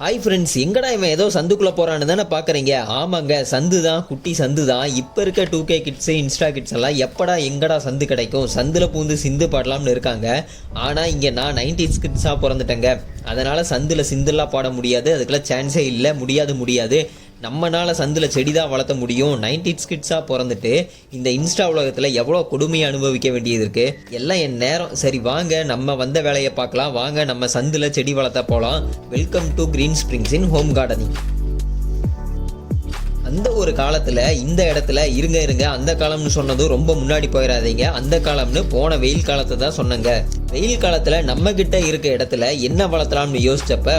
Hi friends, எங்கடா இவன் ஏதோ சந்துக்குள்ளே போகிறான்னு தானே பார்க்குறீங்க. ஆமாங்க, சந்து தான், குட்டி சந்து தான். இப்போ இருக்க 2K கிட்ஸு, இன்ஸ்டா கிட்ஸ் எல்லாம் எப்படா எங்கடா சந்து கிடைக்கும், சந்தில் பூந்து சிந்து பாடலாம்னு இருக்காங்க. ஆனால் இங்கே நான் 90s கிட்ஸாக பிறந்துட்டேங்க. அதனால் சந்தில் சிந்துலாம் பாட முடியாது, அதுக்கெல்லாம் சான்ஸே இல்லை. முடியாது. நம்மனால சந்தில் செடி தான் வளர்த்த முடியும். 90s கிட்ஸாக பிறந்துட்டு இந்த இன்ஸ்டா உலகத்தில் எவ்வளோ கொடுமையை அனுபவிக்க வேண்டியது இருக்குது. எல்லாம் என் நேரம். சரி வாங்க, நம்ம வந்த வேலையை பார்க்கலாம். வாங்க நம்ம சந்தில் செடி வளர்த்த போகலாம். Welcome to green springs in home gardening. அந்த ஒரு காலத்தில் இந்த இடத்துல இருங்க அந்த காலம்னு சொன்னதும் ரொம்ப முன்னாடி போயிடாதீங்க. அந்த காலம்னு போன வெயில் காலத்தை தான் சொன்னங்க. வெயில் காலத்தில் நம்ம கிட்ட இருக்க இடத்துல என்ன வளர்த்தலாம்னு யோசிச்சப்ப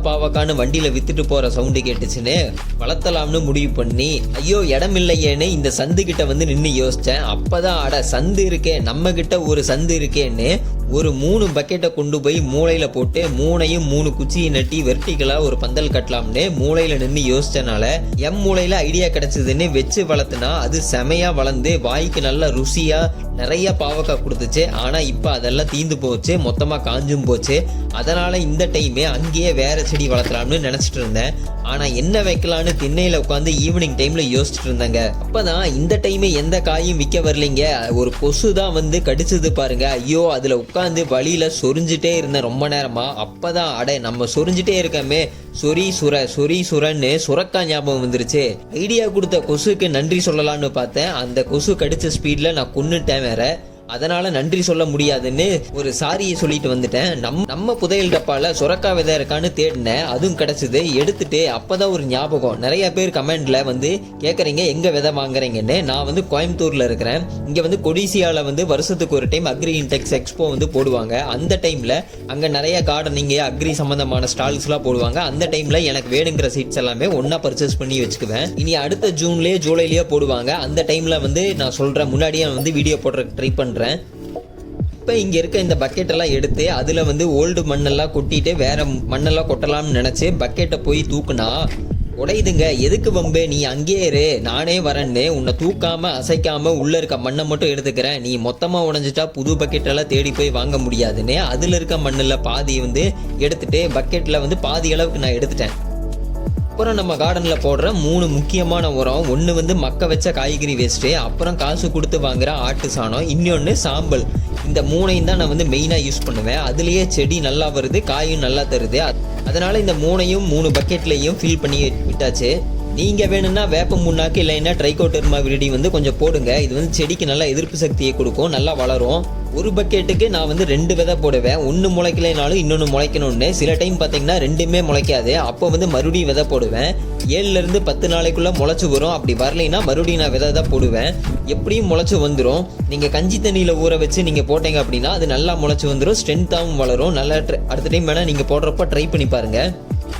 பாவக்கான்னு வண்டியில் வித்துட்டு போகிற சவுண்டு கேட்டுச்சுன்னு வளர்த்தலாம்னு முடிவு பண்ணி, ஐயோ இடம் இல்லையேன்னு இந்த சந்து கிட்ட வந்து நின்று யோசித்தேன். அப்போதான் அட சந்து இருக்கே, நம்ம கிட்ட ஒரு சந்து இருக்கேன்னு ஒரு 3 பக்கெட்டை கொண்டு போய் மூளையில் போட்டு 3 குச்சியை நட்டி வெர்டிகலாக ஒரு பந்தல் கட்டலாம்னு மூளையில் நின்று யோசிச்சனால எம் மூளையில் ஐடியா கிடைச்சதுன்னு வச்சு வளர்த்துனா அது செமையா வளர்ந்து வாய்க்கு நல்ல ருசியா நிறைய பாவக்காய் கொடுத்துச்சு. ஆனால் இப்போ அதெல்லாம் தீந்து போச்சு, மொத்தமாக காஞ்சும் போச்சு. அதனால இந்த டைமே அங்கேயே வேற செடி வளர்த்தலாம்னு நினச்சிட்டு இருந்தேன். ஆனால் என்ன வைக்கலான்னு திண்ணையில் உட்காந்து ஈவினிங் டைமில் யோசிச்சுட்டு இருந்தேங்க. அப்போதான் இந்த டைமே எந்த காயும் விற்க வரலைங்க. ஒரு கொசு தான் வந்து கடிச்சது பாருங்க. ஐயோ, அதில் உட்காந்து வழியில் சொரிஞ்சிட்டே இருந்தேன் ரொம்ப நேரமா. அப்போதான் அடே நம்ம சொரிஞ்சிட்டே இருக்கமே, சொரி சுரன்னு சுரக்காய் ஞாபகம் வந்துருச்சு. ஐடியா கொடுத்த கொசுக்கு நன்றி சொல்லலாம்னு பார்த்தேன். அந்த கொசு கடிச்ச ஸ்பீடில் நான் கொன்னுட்டேன் வேற. அதனால நன்றி சொல்ல முடியாதுன்னு ஒரு சாரியை சொல்லிட்டு வந்துட்டேன். நம்ம புதையல் டப்பால சுரக்காய் விதை இருக்கான்னு தேடினேன், அதுவும் கிடைச்சது. எடுத்துட்டு அப்பதான் ஒரு ஞாபகம். நிறைய பேர் கமெண்ட்ல வந்து கேட்குறீங்க எங்க விதை வாங்குறீங்கன்னு. நான் வந்து கோயம்புத்தூர்ல இருக்கிறேன். இங்க வந்து கொடிசியால வந்து வருஷத்துக்கு ஒரு டைம் அக்ரி இன்டெக்ஸ் எக்ஸ்போ வந்து போடுவாங்க. அந்த டைம்ல அங்க நிறைய கார்டனிங் அக்ரி சம்பந்தமான ஸ்டால்ஸ் எல்லாம் போடுவாங்க. அந்த டைம்ல எனக்கு வேணுங்கிற சீட்ஸ் எல்லாமே ஒன்னா பர்ச்சேஸ் பண்ணி வச்சுக்குவேன். இனி அடுத்த ஜூன்லயே ஜூலைலயே போடுவாங்க. அந்த டைம்ல வந்து நான் சொல்றேன், முன்னாடியே வந்து வீடியோ போடுற ட்ரை பண்றேன். இப்போ இங்கே இருக்க இந்த பக்கெட்டெல்லாம் எடுத்து அதில் வந்து ஓல்டு மண்ணெல்லாம் கொட்டிட்டு வேற மண்ணெல்லாம் கொட்டலாம்னு நினச்சி பக்கெட்டை போய் தூக்குனா உடையுதுங்க. எதுக்கு வம்பு, நீ அங்கேயே இரு, நானே வரேன்னு உன்னை தூக்காம அசைக்காம உள்ள இருக்க மண்ணை மட்டும் எடுத்துக்கிறேன். நீ மொத்தமாக உடஞ்சிட்டா புது பக்கெட்டெல்லாம் தேடி போய் வாங்க முடியாதுன்னு அதில் இருக்க மண்ணில் பாதி வந்து எடுத்துட்டு பக்கெட்டில் வந்து பாதி அளவுக்கு நான் எடுத்துட்டேன். அப்புறம் நம்ம கார்டனில் போடுற 3 முக்கியமான உரம். ஒன்று வந்து மக்க வச்ச காய்கறி வேஸ்ட்டு, அப்புறம் காசு கொடுத்து வாங்குற ஆட்டு சாணம், இன்னொன்று சாம்பல். இந்த 3ஐயும் தான் நான் வந்து மெயினாக யூஸ் பண்ணுவேன். அதுலேயே செடி நல்லா வருது, காயும் நல்லா தருது. அதனால் இந்த 3 பக்கெட்லேயும் ஃபில் பண்ணி விட்டாச்சு. நீங்கள் வேணும்னா வேப்ப முன்னாக்கு இல்லைன்னா ட்ரைகோடெர்மா விரிடி வந்து கொஞ்சம் போடுங்க. இது வந்து செடிக்கு நல்லா எதிர்ப்பு சக்தியை கொடுக்கும், நல்லா வளரும். ஒரு பக்கெட்டுக்கு நான் வந்து 2 விதை போடுவேன். ஒன்று முளைக்கலைனாலும் இன்னொன்று முளைக்கணும்னு. சில டைம் பார்த்தீங்கன்னா 2மே முளைக்காது. அப்போ வந்து மறுபடியும் விதை போடுவேன். 7லேருந்து 10 நாளைக்குள்ளே முளைச்சி வரும். அப்படி வரலைன்னா மறுபடியும் நான் விதை தான் போடுவேன். எப்படியும் முளைச்சி வந்துடும். நீங்கள் கஞ்சி தண்ணியில் ஊற வச்சு நீங்கள் போட்டீங்க அப்படின்னா அது நல்லா முளைச்சி வந்துடும், ஸ்ட்ரென்த்தாகவும் வளரும். நல்லா அடுத்த டைம் வேணால் நீங்கள் போடுறப்ப ட்ரை பண்ணி பாருங்கள்.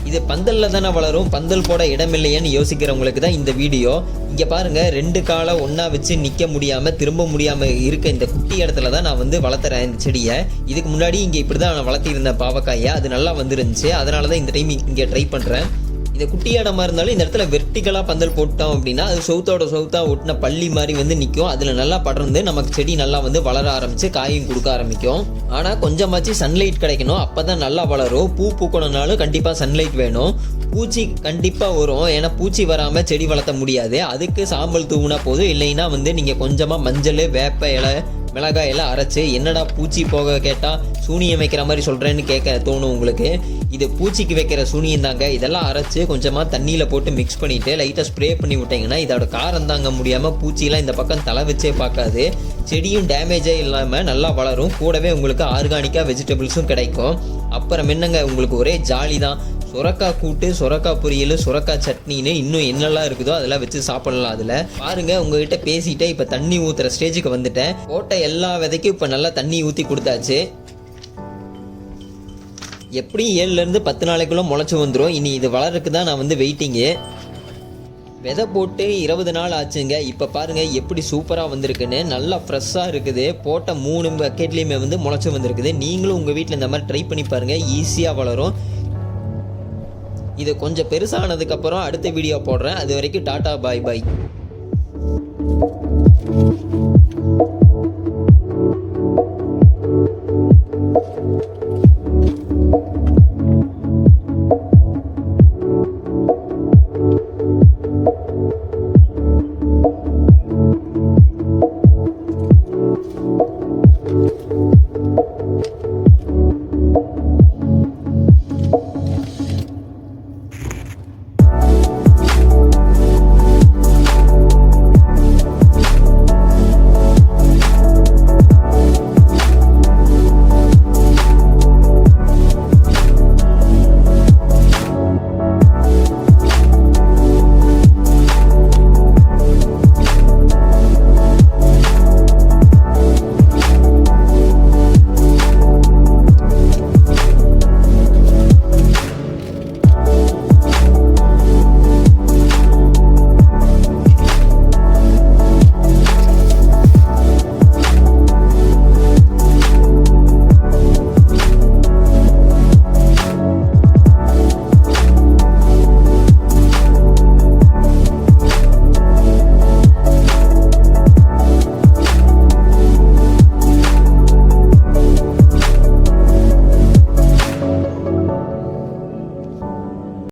இது பந்தல்ல தானே வளரும், பந்தல் போட இடமில்லையேன்னு யோசிக்கிறவங்களுக்கு தான் இந்த வீடியோ. இங்கே பாருங்க, 2 காலை ஒன்றா வச்சு நிற்க முடியாமல் திரும்ப முடியாமல் இருக்க இந்த குட்டி இடத்துல தான் நான் வந்து வளர்த்துறேன் இந்த செடியை. இதுக்கு முன்னாடி இங்கே இப்படி தான் நான் வளர்த்திருந்தேன் பாவக்காயை. அது நல்லா வந்துருந்துச்சு. அதனால தான் இந்த டைம் இங்கே ட்ரை பண்ணுறேன். இந்த குட்டி இடமா இருந்தாலும் இந்த இடத்துல வெர்டிகலாக பந்தல் போட்டோம் அப்படின்னா அது சவுத்தா ஒட்டின பள்ளி மாதிரி வந்து நிற்கும். அதில் நல்லா படர்ந்து நமக்கு செடி நல்லா வந்து வளர ஆரம்பித்து காயும் கொடுக்க ஆரம்பிக்கும். ஆனால் கொஞ்சமாச்சு சன்லைட் கிடைக்கணும், அப்போ தான் நல்லா வளரும். பூ பூக்கணும்னாலும் கண்டிப்பாக சன்லைட் வேணும். பூச்சி கண்டிப்பாக வரும், ஏன்னா பூச்சி வராமல் செடி வளர்த்த முடியாது. அதுக்கு சாம்பல் தூவுனா போதும். இல்லைன்னா வந்து நீங்கள் கொஞ்சமாக மஞ்சள், வேப்ப இலை, மிளகாய் எல்லாம் அரைச்சி, என்னடா பூச்சி போக கேட்டால் சூனியம் வைக்கிற மாதிரி சொல்கிறேன்னு கேட்க தோணும் உங்களுக்கு. இது பூச்சிக்கு வைக்கிற சூனியம் தாங்க. இதெல்லாம் அரைச்சி கொஞ்சமாக தண்ணியில் போட்டு மிக்ஸ் பண்ணிவிட்டு லைட்டாக ஸ்ப்ரே பண்ணி விட்டிங்கன்னா இதோட காரம் தாங்க முடியாமல் பூச்சிலாம் இந்த பக்கம் தலை வச்சே பார்க்காது. செடியும் டேமேஜே இல்லாமல் நல்லா வளரும். கூடவே உங்களுக்கு ஆர்கானிக்காக வெஜிடபிள்ஸும் கிடைக்கும். அப்புறம் என்னங்க, உங்களுக்கு ஒரே ஜாலி தான். சுரக்காய் கூட்டு, சுரக்காய் பொரியல், சுரக்காய் சட்னின்னு இன்னும் என்னெல்லாம் இருக்குதோ அதெல்லாம் வச்சு சாப்பிடலாம். அதில் பாருங்க, உங்ககிட்ட பேசிட்டே இப்போ தண்ணி ஊற்றுற ஸ்டேஜுக்கு வந்துட்டேன். போட்ட எல்லா விதைக்கும் இப்போ நல்லா தண்ணி ஊற்றி கொடுத்தாச்சு. எப்படியும் 7லேருந்து 10 நாளைக்குள்ளே முளைச்சி வந்துடும். இனி இது வளர்றதுக்கு தான் நான் வந்து வெயிட்டிங்கு. விதை போட்டு 20 நாள் ஆச்சுங்க. இப்போ பாருங்கள் எப்படி சூப்பராக வந்திருக்குன்னு. நல்லா ஃப்ரெஷ்ஷாக இருக்குது. போட்ட 3 பக்கெட்லேயுமே வந்து முளைச்சி வந்திருக்குது. நீங்களும் உங்கள் வீட்டில் இந்த மாதிரி ட்ரை பண்ணி பாருங்கள், ஈஸியாக வளரும். இது கொஞ்சம் பெருசானதுக்கப்புறம் அடுத்த வீடியோ போடுறேன். அது வரைக்கும் டாட்டா, பாய் பாய்.